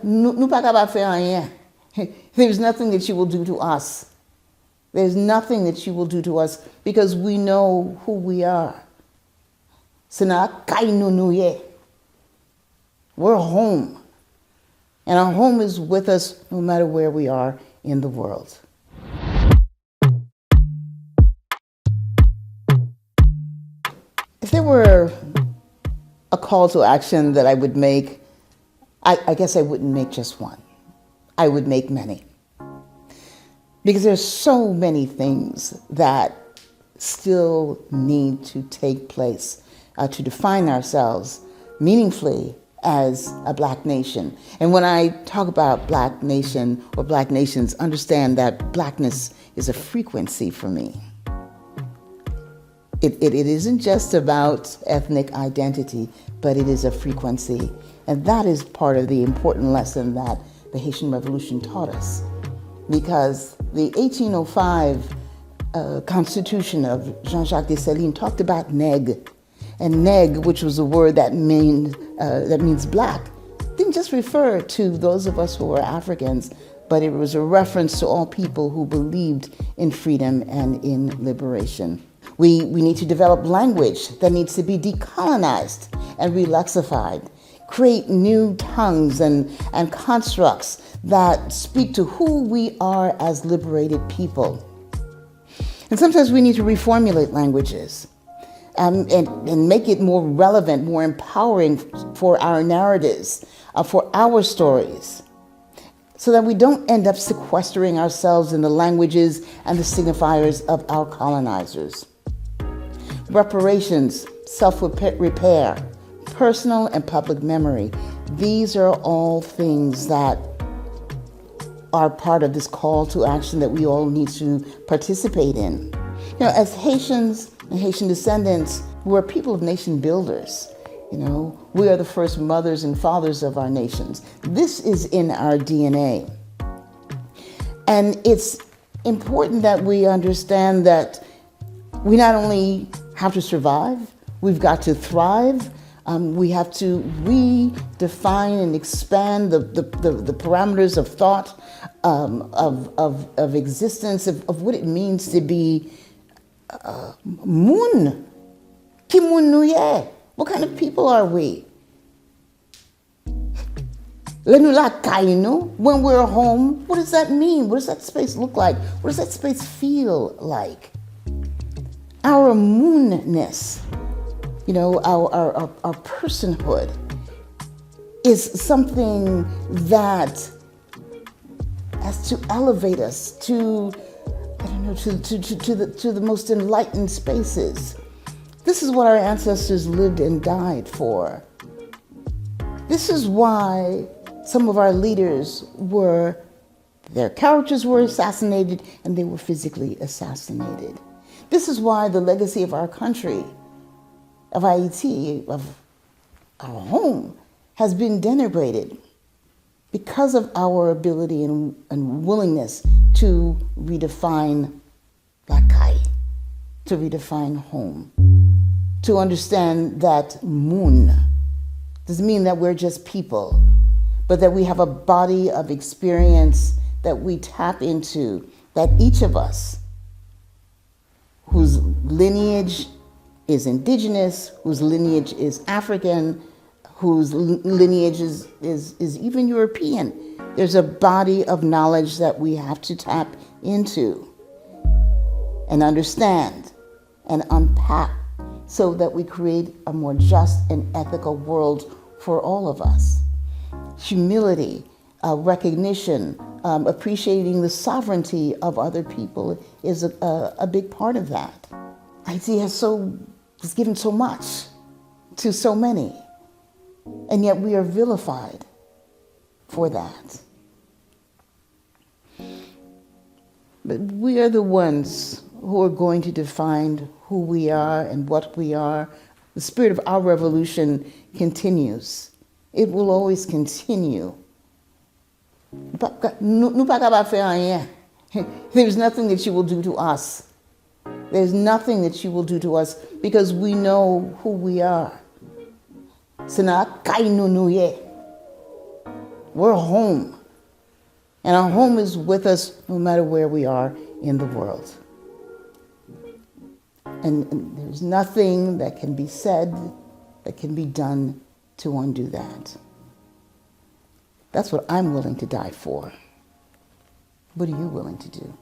Nous pas capable faire rien. There's nothing that you will do to us. There's nothing that you will do to us because we know who we are. We're home. And our home is with us no matter where we are in the world. If there were a call to action that I would make, I guess I wouldn't make just one. I would make many. Because there's so many things that still need to take place to define ourselves meaningfully as a Black nation. And when I talk about Black nation or Black nations, understand that Blackness is a frequency for me. It isn't just about ethnic identity, but it is a frequency. And that is part of the important lesson that the Haitian Revolution taught us. Because the 1805 Constitution of Jean-Jacques Dessalines talked about nèg. And nèg, which was a word that means black, didn't just refer to those of us who were Africans, but it was a reference to all people who believed in freedom and in liberation. We need to develop language that needs to be decolonized and re-lexified, create new tongues and constructs that speak to who we are as liberated people. And sometimes we need to reformulate languages and make it more relevant, more empowering for our narratives, for our stories, so that we don't end up sequestering ourselves in the languages and the signifiers of our colonizers. Reparations, self-repair, personal and public memory, these are all things that are part of this call to action that we all need to participate in. You know, as Haitians and Haitian descendants, we're people of nation builders. You know, we are the first mothers and fathers of our nations. This is in our DNA. And it's important that we understand that we not only have to survive, we've got to thrive. We have to redefine and expand the parameters of thought, of existence, of what it means to be moun. Ki moun nou ye? What kind of people are we? Le nou Lakay nou? When we're home, what does that mean? What does that space look like? What does that space feel like? Our moonness, you know, our personhood is something that has to elevate us to, I don't know, to the most enlightened spaces. This is what our ancestors lived and died for. This is why some of our leaders their characters were assassinated and they were physically assassinated. This is why the legacy of our country, of Haiti, of our home, has been denigrated because of our ability and willingness to redefine Lakay, to redefine home, to understand that moun doesn't mean that we're just people, but that we have a body of experience that we tap into, that each of us, whose lineage is indigenous, whose lineage is African, whose lineage is even European. There's a body of knowledge that we have to tap into and understand and unpack so that we create a more just and ethical world for all of us. Humility, recognition, appreciating the sovereignty of other people is a big part of that. Haiti has given so much to so many, and yet we are vilified for that. But we are the ones who are going to define who we are and what we are. The spirit of our revolution continues. It will always continue. There's nothing that you will do to us. There's nothing that you will do to us because we know who we are. We're home. And our home is with us no matter where we are in the world. And there's nothing that can be said, that can be done to undo that. That's what I'm willing to die for. What are you willing to do?